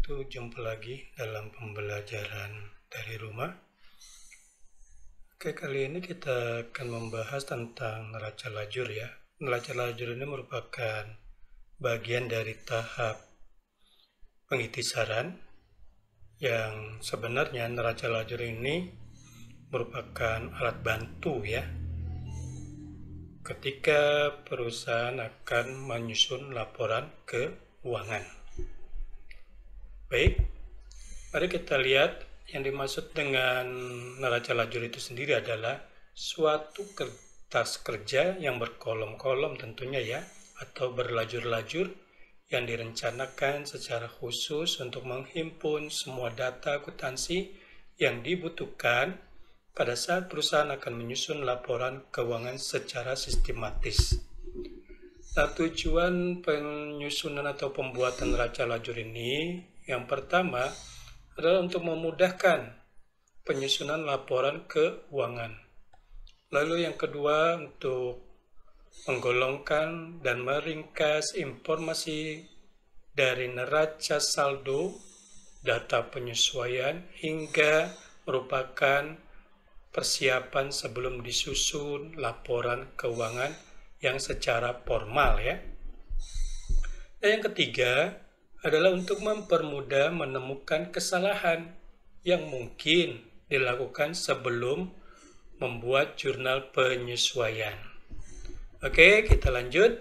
wabarakatuh. Jumpa lagi dalam pembelajaran dari rumah. Oke, kali ini kita akan membahas tentang neraca lajur ya. Neraca lajur ini merupakan bagian dari tahap pengitisaran yang sebenarnya neraca lajur ini merupakan alat bantu ya. Ketika perusahaan akan menyusun laporan keuangan. Baik, mari kita lihat yang dimaksud dengan neraca lajur itu sendiri adalah suatu kertas kerja yang berkolom-kolom tentunya ya, atau berlajur-lajur yang direncanakan secara khusus untuk menghimpun semua data akuntansi yang dibutuhkan pada saat perusahaan akan menyusun laporan keuangan secara sistematis. Nah, tujuan penyusunan atau pembuatan neraca lajur ini yang pertama adalah untuk memudahkan penyusunan laporan keuangan. Lalu yang kedua untuk menggolongkan dan meringkas informasi dari neraca saldo, data penyesuaian hingga merupakan persiapan sebelum disusun laporan keuangan yang secara formal ya. Dan yang ketiga adalah untuk mempermudah menemukan kesalahan yang mungkin dilakukan sebelum membuat jurnal penyesuaian. Oke, kita lanjut.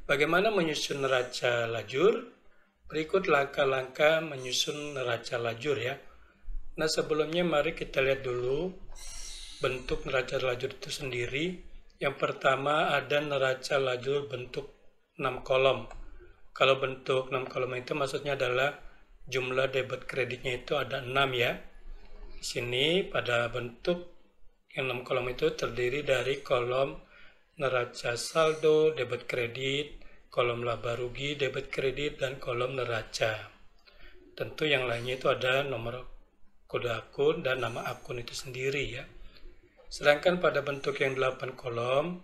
Bagaimana menyusun neraca lajur? Berikut langkah-langkah menyusun neraca lajur ya. Nah, sebelumnya mari kita lihat dulu bentuk neraca lajur itu sendiri. Yang pertama ada neraca lajur bentuk 6 kolom. Kalau bentuk 6 kolom itu maksudnya adalah jumlah debit kreditnya itu ada 6 ya. Di sini pada bentuk yang 6 kolom itu terdiri dari kolom neraca saldo, debit kredit, kolom laba rugi, debit kredit, dan kolom neraca. Tentu yang lainnya itu ada nomor kode akun dan nama akun itu sendiri ya. Sedangkan pada bentuk yang 8 kolom,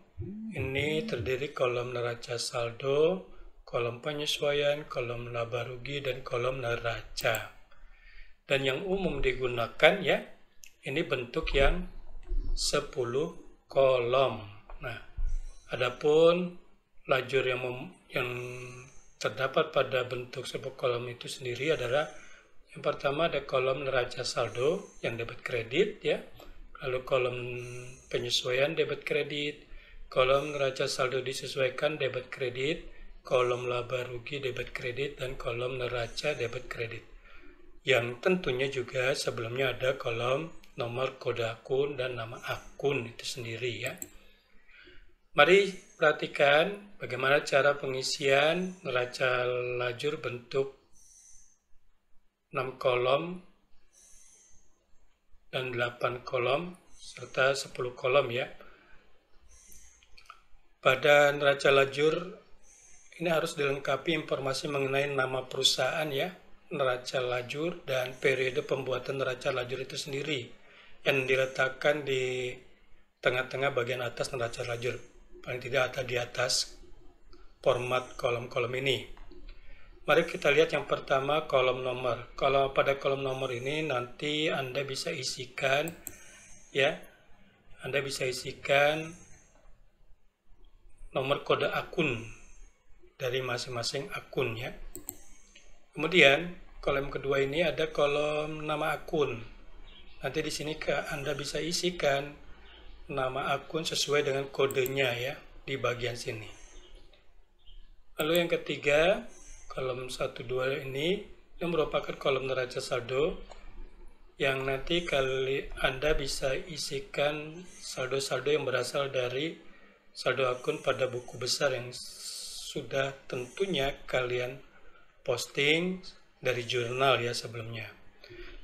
ini terdiri kolom neraca saldo, kolom penyesuaian, kolom laba rugi, dan kolom neraca. Dan yang umum digunakan ya, ini bentuk yang 10 kolom. Nah, adapun lajur yang terdapat pada bentuk 10 kolom itu sendiri adalah yang pertama ada kolom neraca saldo yang debit kredit ya, lalu kolom penyesuaian debit kredit, kolom neraca saldo disesuaikan debit kredit, kolom laba rugi debit kredit, dan kolom neraca debit kredit. Yang tentunya juga sebelumnya ada kolom nomor kode akun dan nama akun itu sendiri ya. Mari perhatikan bagaimana cara pengisian neraca lajur bentuk 6 kolom dan 8 kolom serta 10 kolom ya. Pada neraca lajur ini harus dilengkapi informasi mengenai nama perusahaan ya, neraca lajur, dan periode pembuatan neraca lajur itu sendiri yang diletakkan di tengah-tengah bagian atas neraca lajur. Paling tidak ada di atas format kolom-kolom ini. Mari kita lihat yang pertama kolom nomor. Kalau pada kolom nomor ini nanti Anda bisa isikan ya, Anda bisa isikan nomor kode akun dari masing-masing akun ya. Kemudian kolom kedua ini ada kolom nama akun. Nanti di sini Anda bisa isikan nama akun sesuai dengan kodenya ya di bagian sini. Lalu yang ketiga, kolom 1 2 ini merupakan kolom neraca saldo yang nanti Anda bisa isikan saldo-saldo yang berasal dari saldo akun pada buku besar yang sudah tentunya kalian posting dari jurnal ya sebelumnya.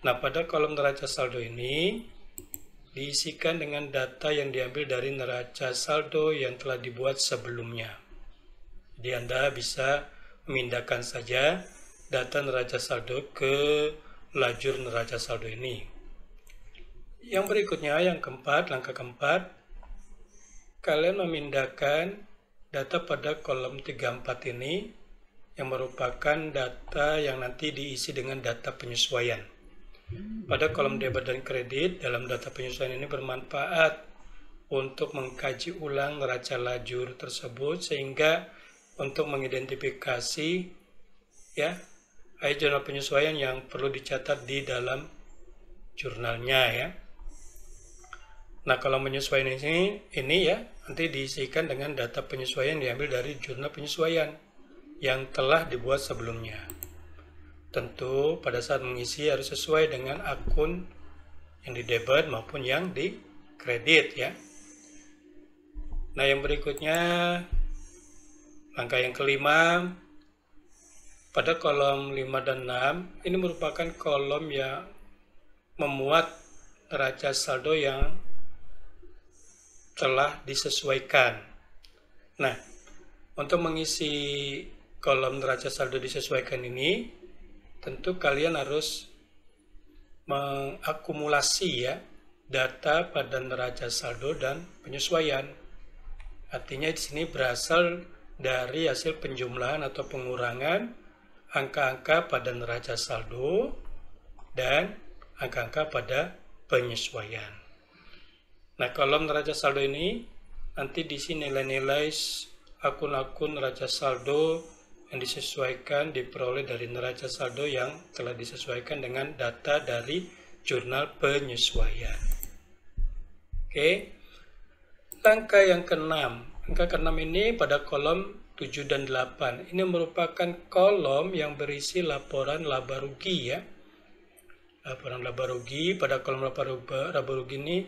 Nah, pada kolom neraca saldo ini diisikan dengan data yang diambil dari neraca saldo yang telah dibuat sebelumnya. Jadi Anda bisa memindahkan saja data neraca saldo ke lajur neraca saldo ini. Yang berikutnya, yang keempat, langkah keempat, kalian memindahkan data pada kolom 34 ini yang merupakan data yang nanti diisi dengan data penyesuaian. Pada kolom debit dan kredit, dalam data penyesuaian ini bermanfaat untuk mengkaji ulang neraca lajur tersebut sehingga untuk mengidentifikasi ya jurnal penyesuaian yang perlu dicatat di dalam jurnalnya ya. Nah, kalau menyesuaian ini ya nanti diisikan dengan data penyesuaian diambil dari jurnal penyesuaian yang telah dibuat sebelumnya. Tentu pada saat mengisi harus sesuai dengan akun yang di debit maupun yang di kredit ya. Nah, yang berikutnya langkah yang kelima, pada kolom 5 dan 6 ini merupakan kolom yang memuat neraca saldo yang telah disesuaikan. Nah, untuk mengisi kolom neraca saldo disesuaikan ini, tentu kalian harus mengakumulasi ya data pada neraca saldo dan penyesuaian. Artinya di sini berasal dari hasil penjumlahan atau pengurangan angka-angka pada neraca saldo dan angka-angka pada penyesuaian. Nah, kolom neraca saldo ini nanti diisi nilai-nilai akun-akun neraca saldo yang disesuaikan diperoleh dari neraca saldo yang telah disesuaikan dengan data dari jurnal penyesuaian. Oke. Langkah yang keenam. Angka keenam ini pada kolom 7 dan 8. Ini merupakan kolom yang berisi laporan laba rugi ya. Laporan laba rugi, pada kolom laba rugi ini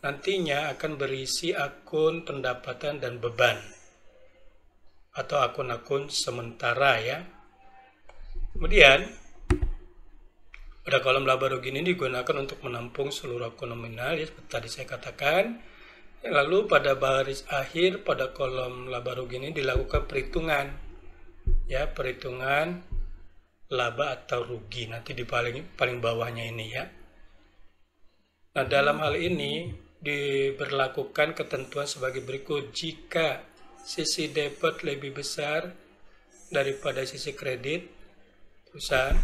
nantinya akan berisi akun pendapatan dan beban atau akun-akun sementara ya. Kemudian pada kolom laba rugi ini digunakan untuk menampung seluruh akun nominal ya, seperti tadi saya katakan. Lalu pada baris akhir pada kolom laba rugi ini dilakukan perhitungan ya, perhitungan laba atau rugi nanti di paling bawahnya ini ya. Nah, dalam hal ini diberlakukan ketentuan sebagai berikut. Jika sisi debit lebih besar daripada sisi kredit perusahaan,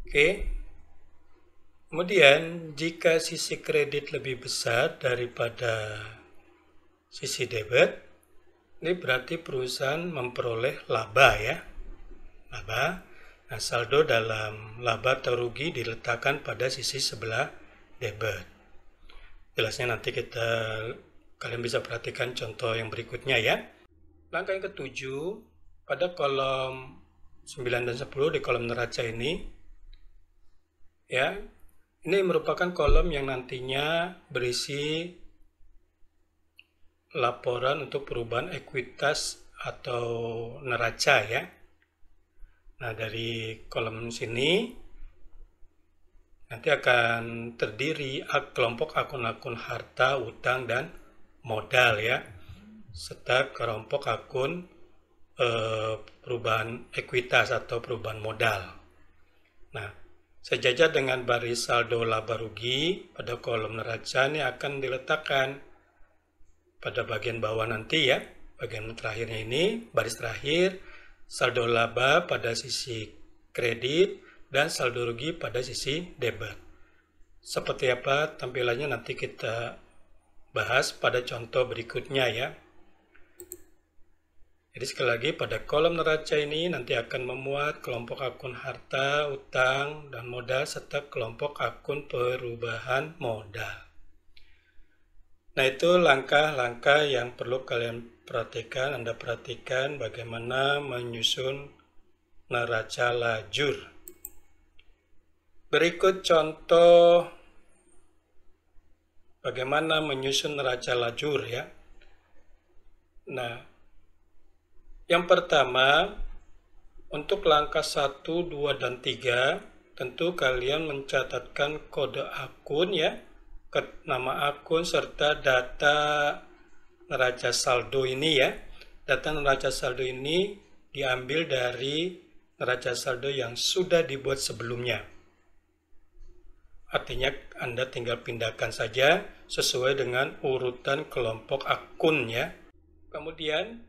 oke. Kemudian jika sisi kredit lebih besar daripada sisi debit, ini berarti perusahaan memperoleh laba ya, laba. Nah, saldo dalam laba atau rugi diletakkan pada sisi sebelah debit. Jelasnya nanti kalian bisa perhatikan contoh yang berikutnya ya. Langkah yang ketujuh, pada kolom 9 dan 10 di kolom neraca ini ya, ini merupakan kolom yang nantinya berisi laporan untuk perubahan ekuitas atau neraca ya. Nah, dari kolom sini nanti akan terdiri kelompok akun-akun harta, utang, dan modal ya, serta kelompok akun perubahan ekuitas atau perubahan modal. Nah, sejajar dengan baris saldo laba rugi pada kolom neraca ini akan diletakkan pada bagian bawah nanti ya, bagian terakhirnya ini, baris terakhir, saldo laba pada sisi kredit dan saldo rugi pada sisi debit. Seperti apa tampilannya nanti kita bahas pada contoh berikutnya ya. Jadi sekali lagi pada kolom neraca ini nanti akan memuat kelompok akun harta, utang, dan modal serta kelompok akun perubahan modal. Nah, itu langkah-langkah yang perlu kalian perhatikan, Anda perhatikan bagaimana menyusun neraca lajur. Berikut contoh bagaimana menyusun neraca lajur ya. Nah, yang pertama, untuk langkah 1, 2, dan 3, tentu kalian mencatatkan kode akun ya, nama akun serta data neraca saldo ini ya. Data neraca saldo ini diambil dari neraca saldo yang sudah dibuat sebelumnya. Artinya Anda tinggal pindahkan saja sesuai dengan urutan kelompok akun ya. Kemudian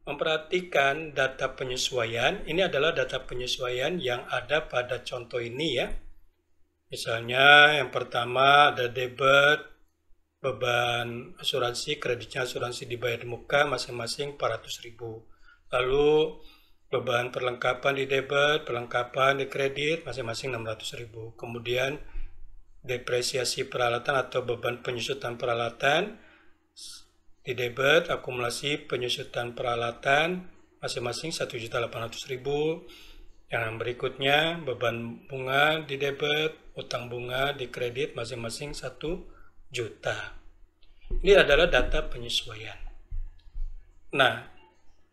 memperhatikan data penyesuaian. Ini adalah data penyesuaian yang ada pada contoh ini ya. Misalnya yang pertama ada debit, beban asuransi, kreditnya asuransi dibayar di muka masing-masing 400.000. Lalu beban perlengkapan di debit, perlengkapan di kredit masing-masing 600.000. Kemudian depresiasi peralatan atau beban penyusutan peralatan di debit, akumulasi penyusutan peralatan masing-masing 1.800.000. Yang berikutnya beban bunga di debit, utang bunga di kredit masing-masing 1 juta. Ini adalah data penyesuaian. Nah,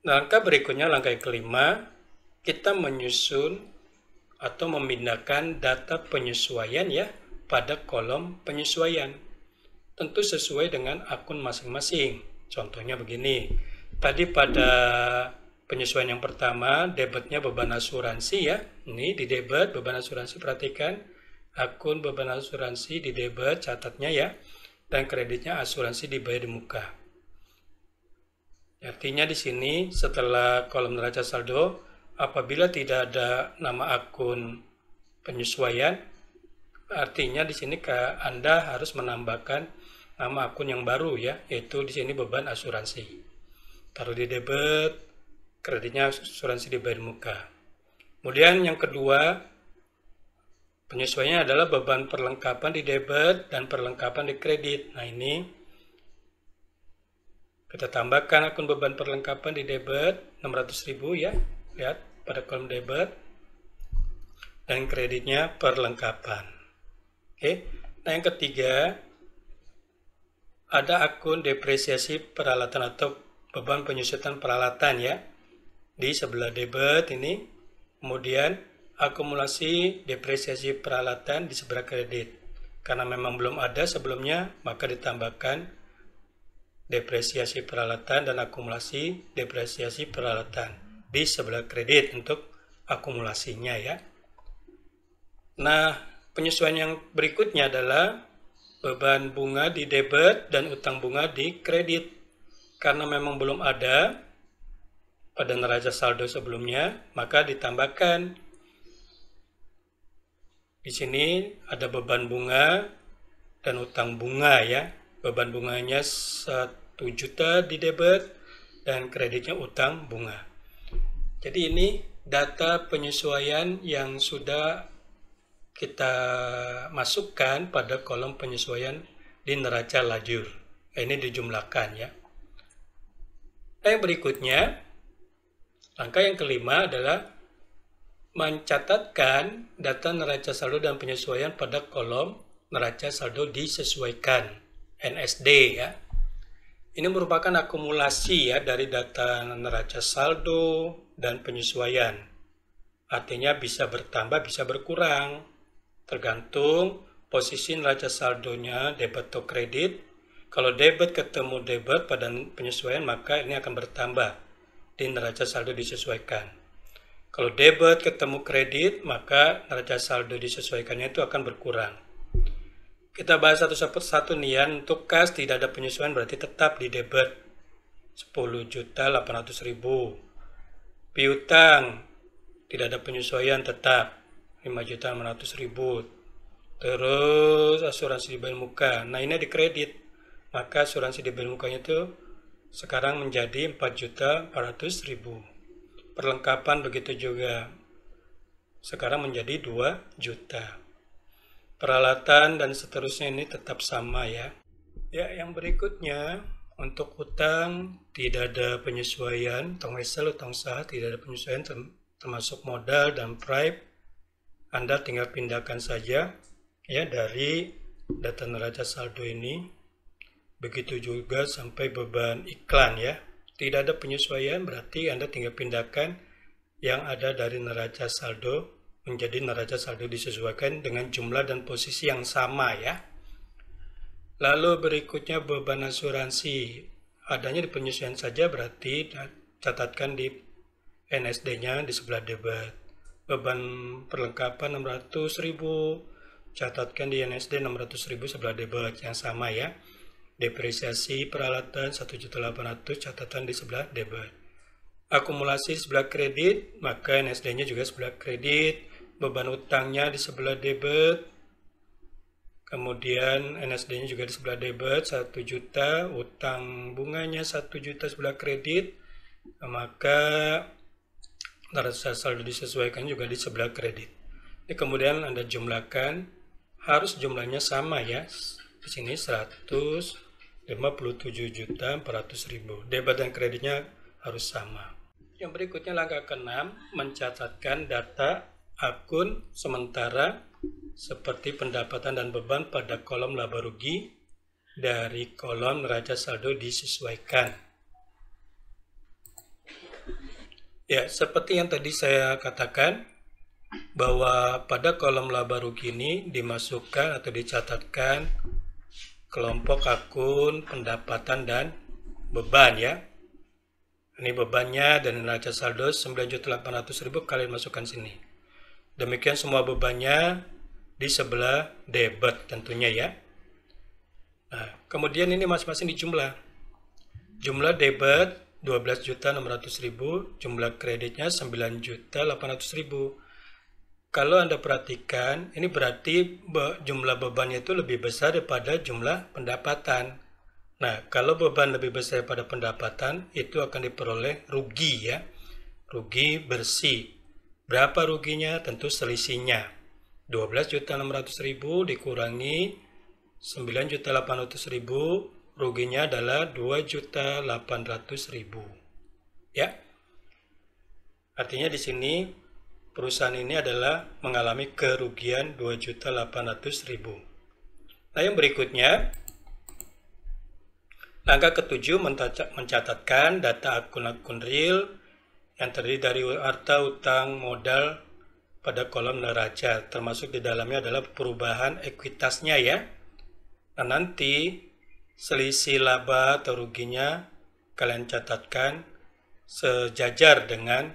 langkah berikutnya, langkah yang kelima, kita menyusun atau memindahkan data penyesuaian ya pada kolom penyesuaian. Tentu sesuai dengan akun masing-masing. Contohnya begini. Tadi pada penyesuaian yang pertama, debitnya beban asuransi ya. Ini di debit beban asuransi, perhatikan akun beban asuransi di debit, catatnya ya. Dan kreditnya asuransi dibayar di muka. Artinya di sini setelah kolom neraca saldo, apabila tidak ada nama akun penyesuaian, artinya di sini Anda harus menambahkan nama akun yang baru ya, yaitu di sini beban asuransi. Taruh di debit, kreditnya asuransi dibayar muka. Kemudian yang kedua, penyesuaiannya adalah beban perlengkapan di debit dan perlengkapan di kredit. Nah ini kita tambahkan akun beban perlengkapan di debit 600.000 ya, lihat pada kolom debit, dan kreditnya perlengkapan. Oke. Nah yang ketiga, ada akun depresiasi peralatan atau beban penyusutan peralatan ya, di sebelah debit ini. Kemudian akumulasi depresiasi peralatan di sebelah kredit. Karena memang belum ada sebelumnya, maka ditambahkan depresiasi peralatan dan akumulasi depresiasi peralatan di sebelah kredit untuk akumulasinya ya. Nah, penyesuaian yang berikutnya adalah beban bunga di debit dan utang bunga di kredit. Karena memang belum ada pada neraca saldo sebelumnya, maka ditambahkan. Di sini ada beban bunga dan utang bunga ya. Beban bunganya 1 juta di debit dan kreditnya utang bunga. Jadi ini data penyesuaian yang sudah kita masukkan pada kolom penyesuaian di neraca lajur. Ini dijumlahkan ya. Nah, yang berikutnya, langkah yang kelima adalah mencatatkan data neraca saldo dan penyesuaian pada kolom neraca saldo disesuaikan, NSD ya. Ini merupakan akumulasi ya dari data neraca saldo dan penyesuaian. Artinya bisa bertambah, bisa berkurang. Tergantung posisi neraca saldonya debit atau kredit. Kalau debit ketemu debit pada penyesuaian, maka ini akan bertambah di neraca saldo disesuaikan. Kalau debit ketemu kredit, maka neraca saldo disesuaikannya itu akan berkurang. Kita bahas satu-satu nih ya. Untuk kas tidak ada penyesuaian berarti tetap di debit 10.800.000. Piutang tidak ada penyesuaian, tetap 5.600.000. Terus asuransi dibayar muka. Nah ini di kredit, maka asuransi dibayar mukanya itu sekarang menjadi 4.400.000. Perlengkapan begitu juga, sekarang menjadi 2 juta. Peralatan dan seterusnya ini tetap sama ya. Ya, yang berikutnya untuk utang tidak ada penyesuaian, utang wesel, utang usaha tidak ada penyesuaian termasuk modal dan price. Anda tinggal pindahkan saja ya dari data neraca saldo ini. Begitu juga sampai beban iklan ya. Tidak ada penyesuaian berarti Anda tinggal pindahkan yang ada dari neraca saldo menjadi neraca saldo disesuaikan dengan jumlah dan posisi yang sama ya. Lalu berikutnya beban asuransi. Adanya di penyesuaian saja berarti catatkan di NSD-nya di sebelah debit. Beban perlengkapan 600.000, catatkan di NSD 600.000 sebelah debit yang sama ya. Depresiasi peralatan 1.800.000, catatan di sebelah debit. Akumulasi sebelah kredit, maka NSD-nya juga sebelah kredit. Beban utangnya di sebelah debit. Kemudian NSD-nya juga di sebelah debit 1 juta, utang bunganya 1 juta sebelah kredit, maka neraca saldo disesuaikan juga di sebelah kredit. Ini kemudian Anda jumlahkan, harus jumlahnya sama ya. Di sini 157.400.000. Debit dan kreditnya harus sama. Yang berikutnya langkah ke-6, mencatatkan data akun sementara seperti pendapatan dan beban pada kolom laba rugi dari kolom neraca saldo disesuaikan. Ya, seperti yang tadi saya katakan, bahwa pada kolom laba rugi ini dimasukkan atau dicatatkan kelompok akun pendapatan dan beban ya. Ini bebannya dan neraca saldo 9.800.000 kalian masukkan sini. Demikian semua bebannya di sebelah debit tentunya ya. Nah, kemudian ini masing-masing dijumlah. Jumlah debit 12.600.000, jumlah kreditnya 9.800.000. Kalau Anda perhatikan, ini berarti jumlah bebannya itu lebih besar daripada jumlah pendapatan. Nah, kalau beban lebih besar daripada pendapatan, itu akan diperoleh rugi ya. Rugi bersih. Berapa ruginya? Tentu selisihnya. 12.600.000 dikurangi 9.800.000, ruginya adalah 2.800.000. Ya. Artinya di sini perusahaan ini adalah mengalami kerugian 2.800.000. Nah, yang berikutnya, langkah ke-7 mencatatkan data akun-akun real yang terdiri dari harta, utang, modal pada kolom neraca, termasuk di dalamnya adalah perubahan ekuitasnya ya. Nah, nanti selisih laba atau ruginya kalian catatkan sejajar dengan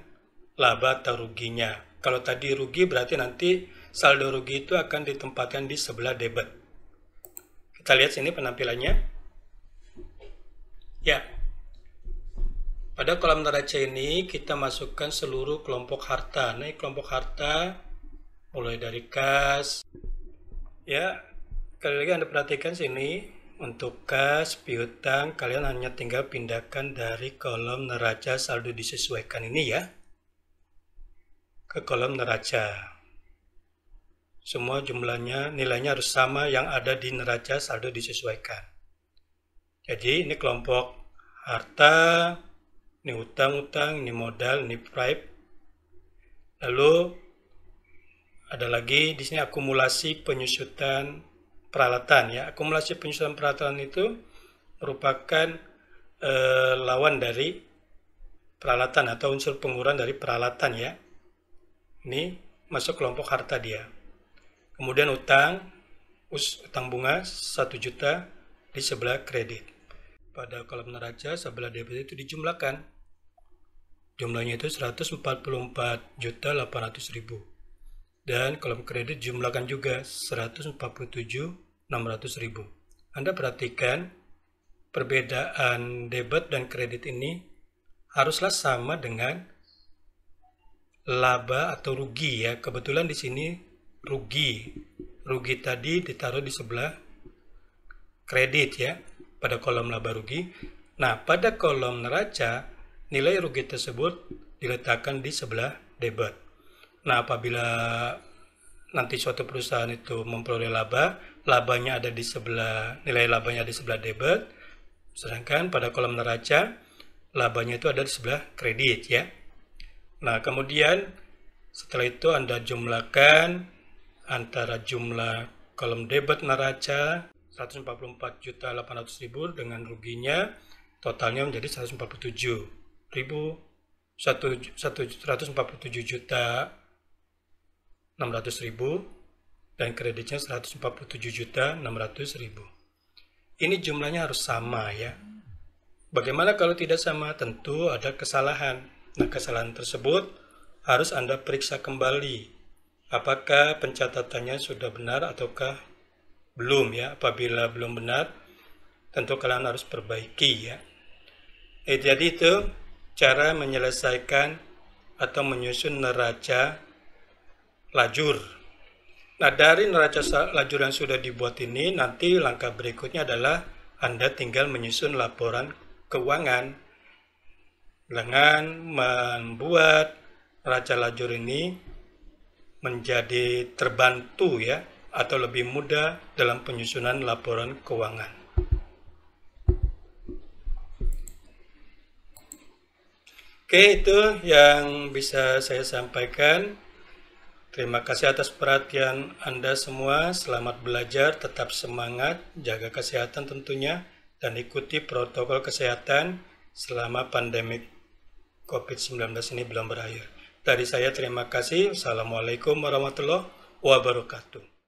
laba atau ruginya. Kalau tadi rugi berarti nanti saldo rugi itu akan ditempatkan di sebelah debit. Kita lihat sini penampilannya. Ya. Pada kolom neraca ini kita masukkan seluruh kelompok harta. Nah, kelompok harta mulai dari kas. Ya, kali lagi Anda perhatikan sini untuk kas, piutang, kalian hanya tinggal pindahkan dari kolom neraca saldo disesuaikan ini ya ke kolom neraca. Semua jumlahnya, nilainya harus sama yang ada di neraca saldo disesuaikan. Jadi ini kelompok harta, ini utang-utang, ini modal, ini price. Lalu ada lagi di sini akumulasi penyusutan peralatan ya. Akumulasi penyusutan peralatan itu merupakan lawan dari peralatan atau unsur pengurangan dari peralatan ya. Ini masuk kelompok harta dia. Kemudian utang bunga 1 juta di sebelah kredit. Pada kolom neraca sebelah debit itu dijumlahkan. Jumlahnya itu 144.800.000. Dan kolom kredit dijumlahkan juga 147.600.000. Anda perhatikan perbedaan debit dan kredit ini haruslah sama dengan laba atau rugi ya. Kebetulan di sini rugi. Rugi tadi ditaruh di sebelah kredit ya, pada kolom laba rugi. Nah, pada kolom neraca, nilai rugi tersebut diletakkan di sebelah debit. Nah, apabila nanti suatu perusahaan itu memperoleh laba, labanya ada di sebelah, nilai labanya di sebelah debit, sedangkan pada kolom neraca, labanya itu ada di sebelah kredit ya. Nah, kemudian setelah itu Anda jumlahkan antara jumlah kolom debit neraca 144.800.000 dengan ruginya totalnya menjadi 147.600.000 dan kreditnya 147.600.000. Ini jumlahnya harus sama ya. Bagaimana kalau tidak sama? Tentu ada kesalahan. Nah, kesalahan tersebut harus Anda periksa kembali. Apakah pencatatannya sudah benar ataukah belum ya. Apabila belum benar, tentu kalian harus perbaiki ya. Jadi itu cara menyelesaikan atau menyusun neraca lajur. Nah, dari neraca lajur yang sudah dibuat ini, nanti langkah berikutnya adalah Anda tinggal menyusun laporan keuangan dengan membuat neraca lajur ini menjadi terbantu ya, atau lebih mudah dalam penyusunan laporan keuangan. Oke, itu yang bisa saya sampaikan. Terima kasih atas perhatian Anda semua. Selamat belajar, tetap semangat, jaga kesehatan tentunya, dan ikuti protokol kesehatan selama pandemi COVID-19 ini belum berakhir. Dari saya terima kasih. Assalamualaikum warahmatullahi wabarakatuh.